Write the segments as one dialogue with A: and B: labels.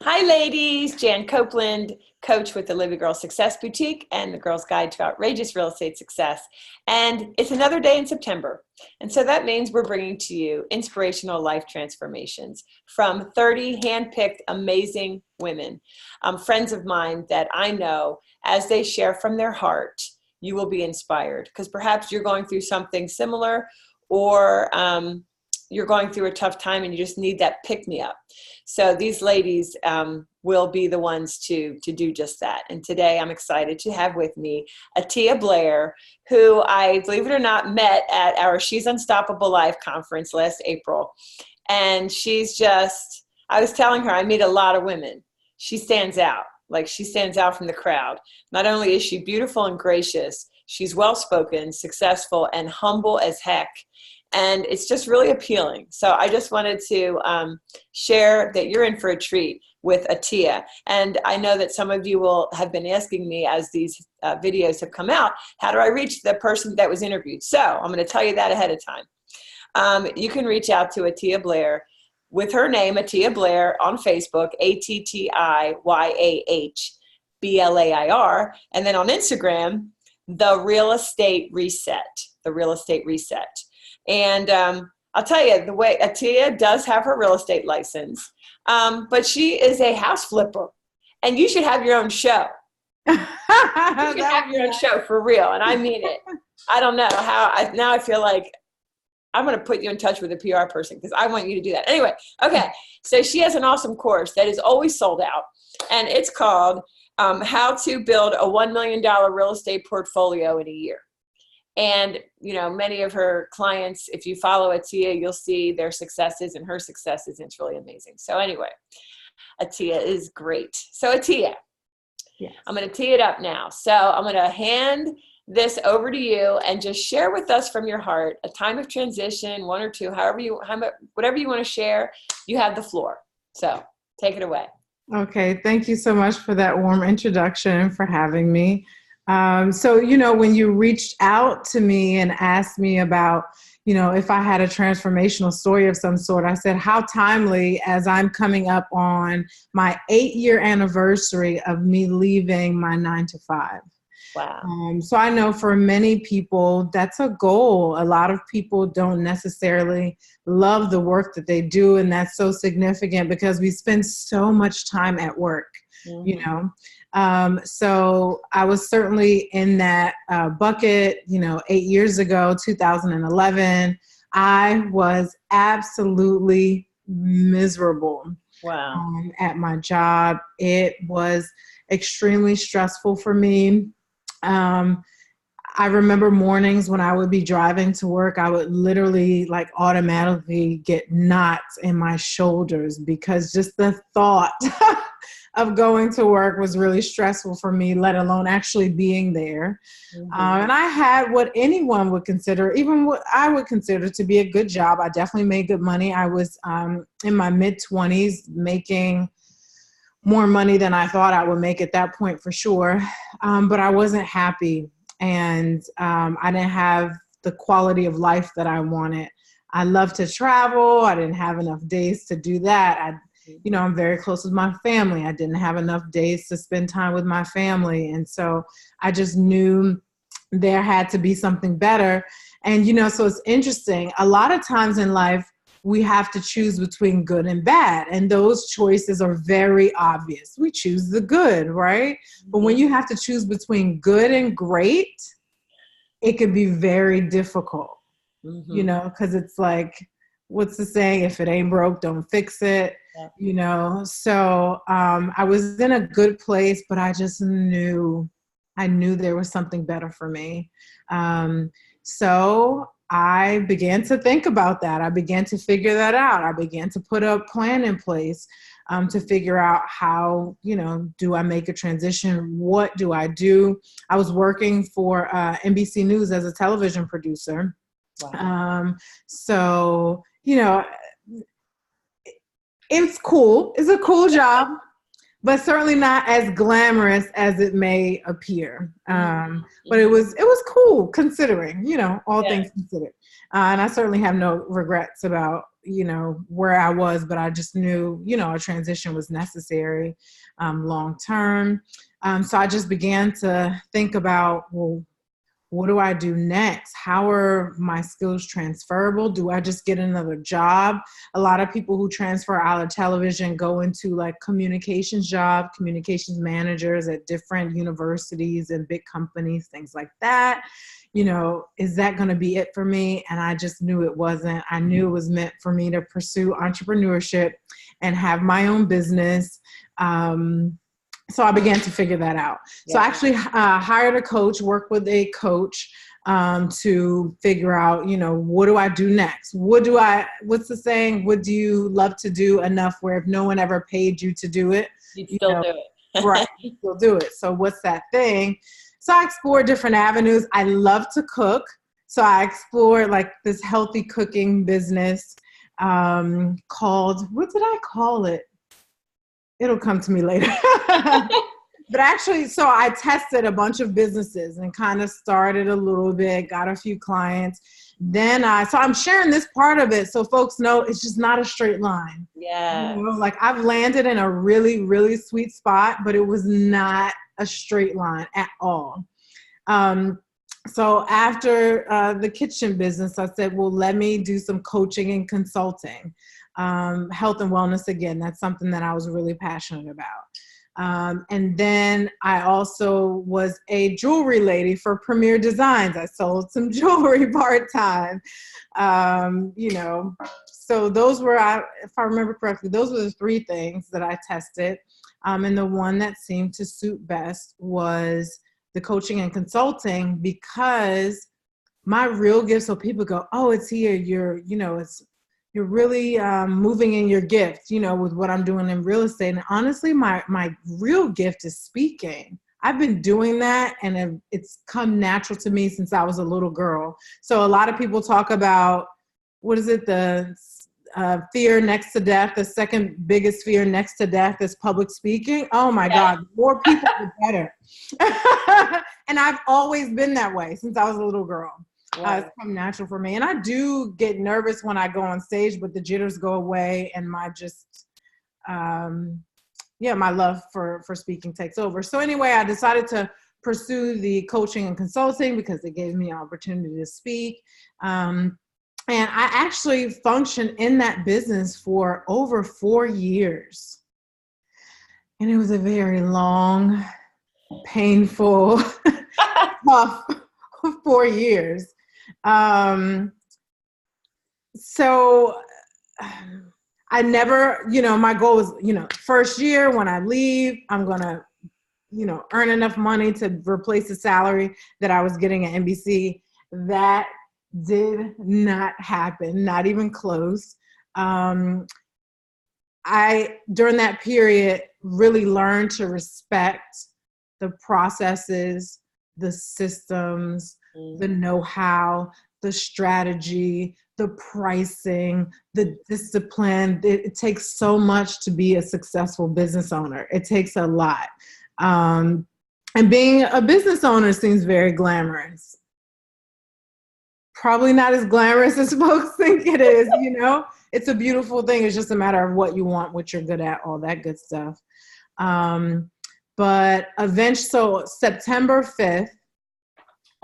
A: Hi, ladies. Jan Copeland, coach with the Living Girl Success Boutique and the Girl's Guide to Outrageous Real Estate Success. And it's another day in September. And so that means we're bringing to you inspirational life transformations from 30 handpicked amazing women, friends of mine that I know as they share from their heart, you will be inspired because perhaps you're going through something similar or you're going through a tough time and you just need that pick-me-up. So these ladies will be the ones to do just that. And today I'm excited to have with me Attiyah Blair, who I, believe it or not, met at our She's Unstoppable Live conference last April. And she's just, I was telling her, I meet a lot of women. She stands out. Like she stands out from the crowd. Not only is she beautiful and gracious, she's well-spoken, successful, and humble as heck. And it's just really appealing. So I just wanted to share that you're in for a treat with Attiyah. And I know that some of you will have been asking me as these videos have come out, how do I reach the person that was interviewed? So I'm going to tell you that ahead of time. You can reach out to Attiyah Blair with her name, Attiyah Blair, on Facebook, Attiyah Blair. And then on Instagram, The Real Estate Reset. The Real Estate Reset. And I'll tell you, the way Attiyah does have her real estate license, but she is a house flipper. And you should have your own show. You should have your own show for real. And I mean it. I don't know how. Now I feel like I'm going to put you in touch with a PR person because I want you to do that. Anyway, okay. So she has an awesome course that is always sold out. And it's called How to Build a $1 Million Real Estate Portfolio in a Year. And, you know, many of her clients, if you follow Attiyah, you'll see their successes and her successes. And it's really amazing. So anyway, Attiyah is great. So Attiyah, yes. I'm going to tee it up now. So I'm going to hand this over to you and just share with us from your heart a time of transition, one or two, whatever you want to share, you have the floor. So take it away.
B: Okay. Thank you so much for that warm introduction and for having me. So, you know, when you reached out to me and asked me about, you know, if I had a transformational story of some sort, I said, how timely as I'm coming up on my 8-year anniversary of me leaving my 9-to-5.
A: Wow.
B: So I know for many people, that's a goal. A lot of people don't necessarily love the work that they do. And that's so significant because we spend so much time at work, you know. So I was certainly in that bucket, you know, 8 years ago, 2011. I was absolutely miserable.
A: Wow.
B: At my job. It was extremely stressful for me. I remember mornings when I would be driving to work, I would literally like automatically get knots in my shoulders because just the thought of going to work was really stressful for me, let alone actually being there. And I had what anyone would consider, even what I would consider to be a good job. I definitely made good money. I was in my mid-20s making more money than I thought I would make at that point for sure. But I wasn't happy and I didn't have the quality of life that I wanted. I love to travel. I didn't have enough days to do that. I'm very close with my family. I didn't have enough days to spend time with my family. And so I just knew there had to be something better. And, you know, so it's interesting. A lot of times in life, we have to choose between good and bad. And those choices are very obvious. We choose the good, right? But when you have to choose between good and great, it could be very difficult, you know, because it's like, what's the saying? If it ain't broke, don't fix it, you know? So I was in a good place, but I just knew there was something better for me. So I began to think about that. I began to figure that out. I began to put a plan in place to figure out how, you know, do I make a transition? What do I do? I was working for NBC News as a television producer. Wow. So, you know, it's cool. It's a cool job, but certainly not as glamorous as it may appear. But it was cool considering, you know, all things considered. And I certainly have no regrets about, where I was, but I just knew, a transition was necessary long term. So I just began to think about, well, what do I do next? How are my skills transferable? Do I just get another job? A lot of people who transfer out of television go into like communications managers at different universities and big companies, things like that. Is that going to be it for me? And I just knew it wasn't. I knew it was meant for me to pursue entrepreneurship and have my own business. So I began to figure that out. Yeah. So I actually hired a coach, worked with a coach to figure out, what do I do next? What's the saying? What do you love to do enough where if no one ever paid you to do it,
A: you still do it.
B: Right, you still do it. So what's that thing? So I explored different avenues. I love to cook. So I explored like this healthy cooking business called, what did I call it? It'll come to me later. But actually, so I tested a bunch of businesses and kind of started a little bit, got a few clients. Then so I'm sharing this part of it so folks know it's just not a straight line.
A: Yeah.
B: Like I've landed in a really, really sweet spot, but it was not a straight line at all. So after the kitchen business, I said, well, let me do some coaching and consulting. Health and wellness, again, that's something that I was really passionate about. And then I also was a jewelry lady for Premier Designs. I sold some jewelry part-time, so those were, if I remember correctly, those were the three things that I tested. And the one that seemed to suit best was the coaching and consulting, because my real gift, so people go, oh, it's here. You're really moving in your gift, with what I'm doing in real estate. And honestly, my real gift is speaking. I've been doing that and it's come natural to me since I was a little girl. So a lot of people talk about, what is it? The fear next to death. The second biggest fear next to death is public speaking. Oh my God, more people, the better. And I've always been that way since I was a little girl. It's come natural for me. And I do get nervous when I go on stage, but the jitters go away and my love for speaking takes over. So anyway, I decided to pursue the coaching and consulting because it gave me an opportunity to speak. And I actually functioned in that business for over 4 years. And it was a very long, painful, tough 4 years. So I never, my goal was, first year when I leave, I'm going to, earn enough money to replace the salary that I was getting at NBC. That did not happen, not even close. I, during that period, really learned to respect the processes, the systems, the know-how, the strategy, the pricing, the discipline. It takes so much to be a successful business owner. It takes a lot. And being a business owner seems very glamorous. Probably not as glamorous as folks think it is, It's a beautiful thing. It's just a matter of what you want, what you're good at, all that good stuff. But eventually, so September 5th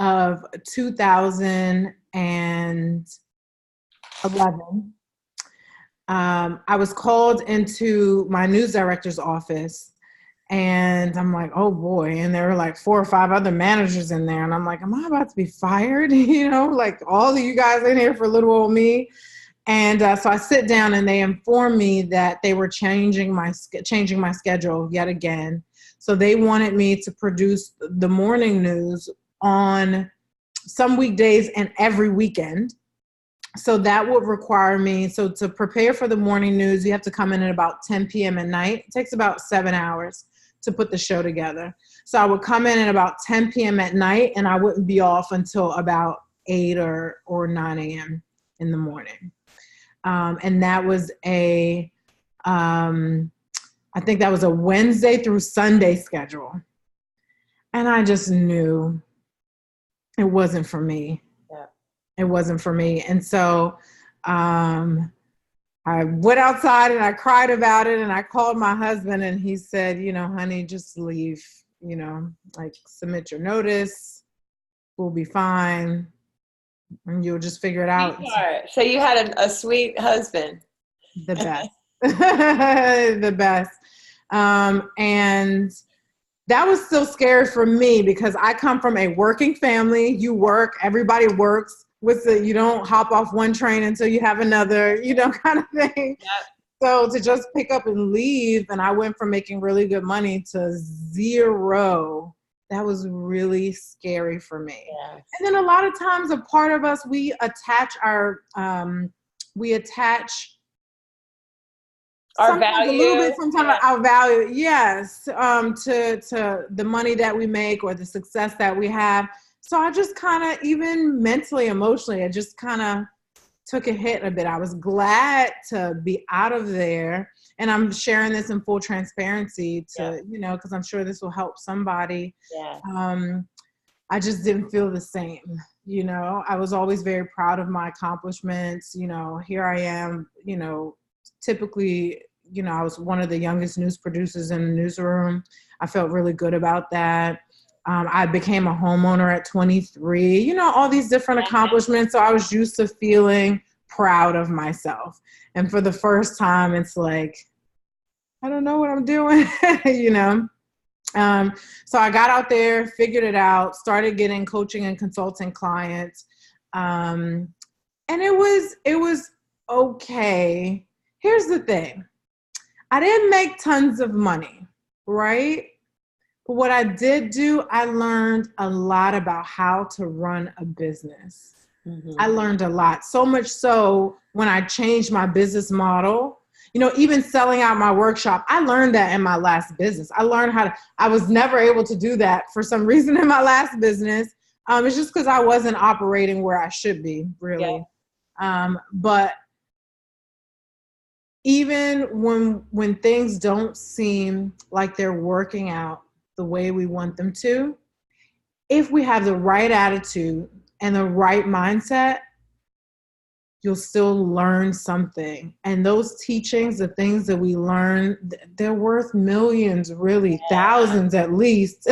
B: of 2011, I was called into my news director's office. And I'm like, oh boy. And there were like 4 or 5 other managers in there. And I'm like, am I about to be fired? Like all of you guys in here for little old me. And so I sit down and they inform me that they were changing my schedule yet again. So they wanted me to produce the morning news on some weekdays and every weekend. So that would require me, to prepare for the morning news, you have to come in at about 10 p.m. at night. It takes about 7 hours to put the show together. So I would come in at about 10 p.m. at night and I wouldn't be off until about 8 or 9 a.m. in the morning. And that was I think that was a Wednesday through Sunday schedule. And I just knew it wasn't for me. Yeah. It wasn't for me. And so I went outside and I cried about it, and I called my husband, and he said, honey, just leave, like submit your notice. We'll be fine. And you'll just figure it out.
A: So you had a sweet husband.
B: The best. The best. And that was still scary for me because I come from a working family. You work, everybody works. You don't hop off one train until you have another, kind of thing.
A: Yep.
B: So to just pick up and leave, and I went from making really good money to zero, that was really scary for me.
A: Yes.
B: And then a lot of times, a part of us, we attach our value. A little bit, sometimes our value, yes, to the money that we make or the success that we have. So I just kind of, even mentally, emotionally, I just kind of took a hit a bit. I was glad to be out of there. And I'm sharing this in full transparency because I'm sure this will help somebody.
A: Yeah.
B: I just didn't feel the same. I was always very proud of my accomplishments. Here I am, typically, I was one of the youngest news producers in the newsroom. I felt really good about that. I became a homeowner at 23, all these different accomplishments. So I was used to feeling proud of myself. And for the first time, it's like, I don't know what I'm doing, So I got out there, figured it out, started getting coaching and consulting clients. And it was okay. Here's the thing. I didn't make tons of money, right? But what I did do, I learned a lot about how to run a business. Mm-hmm. I learned a lot. So much so when I changed my business model, even selling out my workshop, I learned that in my last business. I learned I was never able to do that for some reason in my last business. It's just because I wasn't operating where I should be, really. Yeah. But even when things don't seem like they're working out the way we want them to, if we have the right attitude and the right mindset, you'll still learn something. And those teachings, the things that we learn, they're worth millions, really, thousands at least,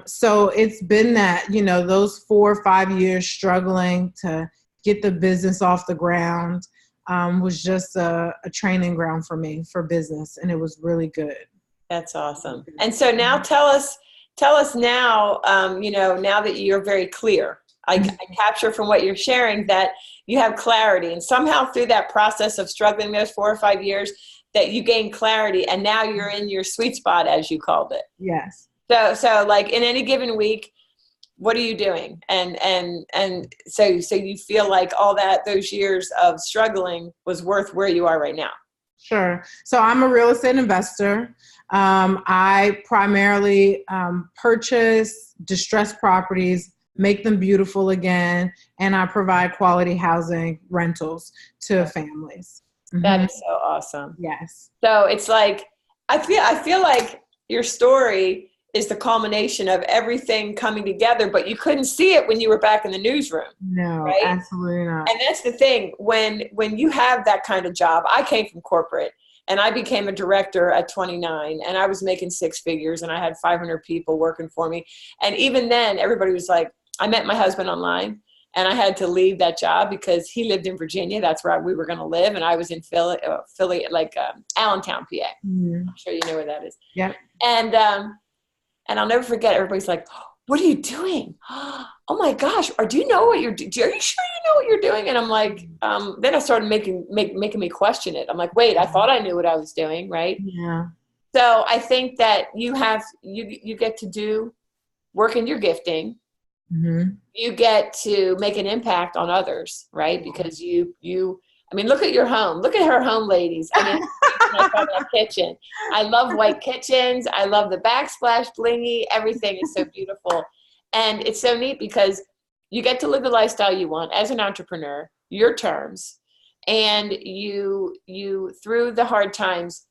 B: So it's been that, those 4 or 5 years struggling to get the business off the ground was just a training ground for me for business. And it was really good.
A: That's awesome. And so now tell us now, now that you're very clear, I capture from what you're sharing that you have clarity, and somehow through that process of struggling those 4 or 5 years that you gain clarity, and now you're in your sweet spot, as you called it.
B: Yes.
A: So like in any given week, what are you doing? And so you feel like those years of struggling was worth where you are right now.
B: Sure. So I'm a real estate investor. I primarily purchase distressed properties, make them beautiful again, and I provide quality housing rentals to families. Mm-hmm.
A: That is so awesome.
B: Yes.
A: So it's like, I feel like your story is the culmination of everything coming together, but you couldn't see it when you were back in the newsroom.
B: No,
A: right?
B: Absolutely not.
A: And that's the thing. When you have that kind of job, I came from corporate and I became a director at 29 and I was making 6 figures and I had 500 people working for me. And even then everybody was like, I met my husband online and I had to leave that job because he lived in Virginia. That's where we were going to live. And I was in Philly, Allentown, PA. Mm-hmm. I'm sure you know where that is.
B: Yeah.
A: And I'll never forget, everybody's like, what are you doing? Oh my gosh. Or do you know what you're doing? Are you sure you know what you're doing? And I'm like, then I started making me question it. I'm like, wait, I thought I knew what I was doing. Right.
B: Yeah.
A: So I think that you get to do work in your gifting. Mm-hmm. You get to make an impact on others. Right. Because look at your home. Look at her home, ladies. That kitchen. I love white kitchens. I love the backsplash blingy. Everything is so beautiful. And it's so neat because you get to live the lifestyle you want as an entrepreneur, your terms, and you through the hard times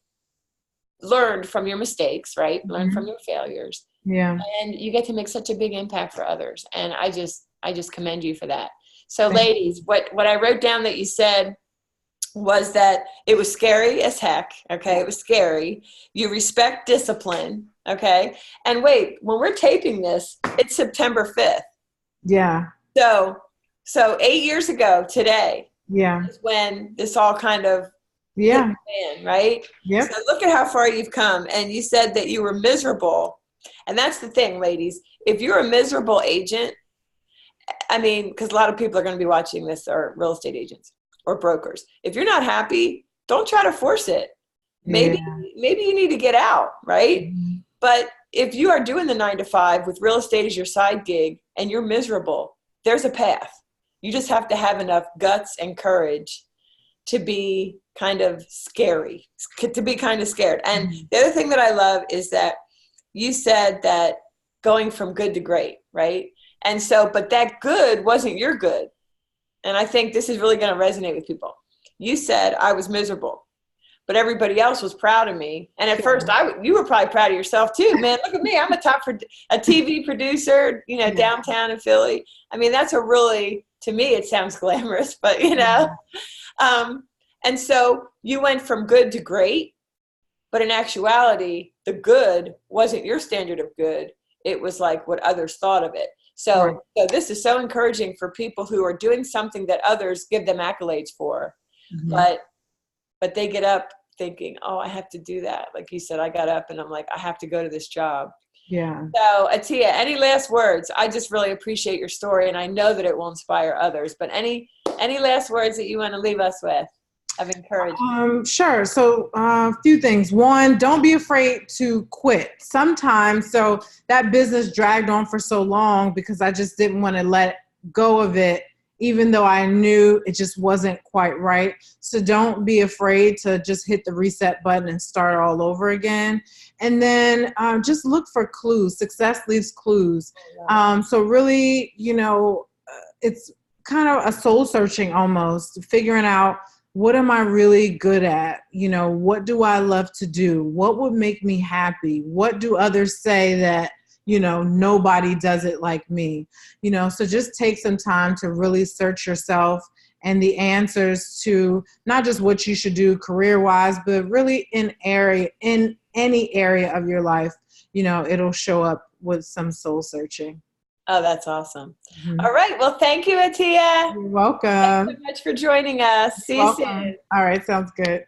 A: learned from your mistakes, right? Mm-hmm. Learned from your failures.
B: Yeah.
A: And you get to make such a big impact for others. And I just commend you for that. So ladies, what I wrote down that you said was that it was scary as heck. Okay. It was scary. You respect discipline. Okay. And wait, when we're taping this, it's September 5th.
B: Yeah.
A: So 8 years ago today is when this all kind of hit the fan, right?
B: Yep.
A: So look at how far you've come. And you said that you were miserable. And that's the thing, ladies. If you're a miserable agent, I mean, because a lot of people are going to be watching this are real estate agents or brokers. If you're not happy, don't try to force it. Maybe you need to get out, right? Mm-hmm. But if you are doing the 9 to 5 with real estate as your side gig and you're miserable, there's a path. You just have to have enough guts and courage to be kind of scary, to be kind of scared. And the other thing that I love is that you said that going from good to great, right? And so, but that good wasn't your good. And I think this is really going to resonate with people. You said I was miserable, but everybody else was proud of me. And at first you were probably proud of yourself too, man. Look at me. I'm a TV producer, you know, downtown in Philly. I mean, that's to me, it sounds glamorous, but you know, and so you went from good to great, but in actuality, the good wasn't your standard of good. It was like what others thought of it. So this is so encouraging for people who are doing something that others give them accolades for, but they get up thinking, oh, I have to do that. Like you said, I got up and I'm like, I have to go to this job.
B: Yeah.
A: So Attiyah, any last words? I just really appreciate your story and I know that it will inspire others, but any last words that you want to leave us with of encouragement?
B: Sure. So a few things. One, don't be afraid to quit. Sometimes, so that business dragged on for so long because I just didn't want to let go of it, even though I knew it just wasn't quite right. So don't be afraid to just hit the reset button and start all over again. And then just look for clues. Success leaves clues. So really, you know, it's kind of a soul searching almost, figuring out, what am I really good at? You know, what do I love to do? What would make me happy? What do others say that, you know, nobody does it like me? You know, so just take some time to really search yourself and the answers to not just what you should do career-wise, but really in any area of your life, you know, it'll show up with some soul searching.
A: Oh, that's awesome. All right. Well, thank you, Attiyah.
B: You're welcome.
A: Thanks so much for joining us. See you soon.
B: All right. Sounds good.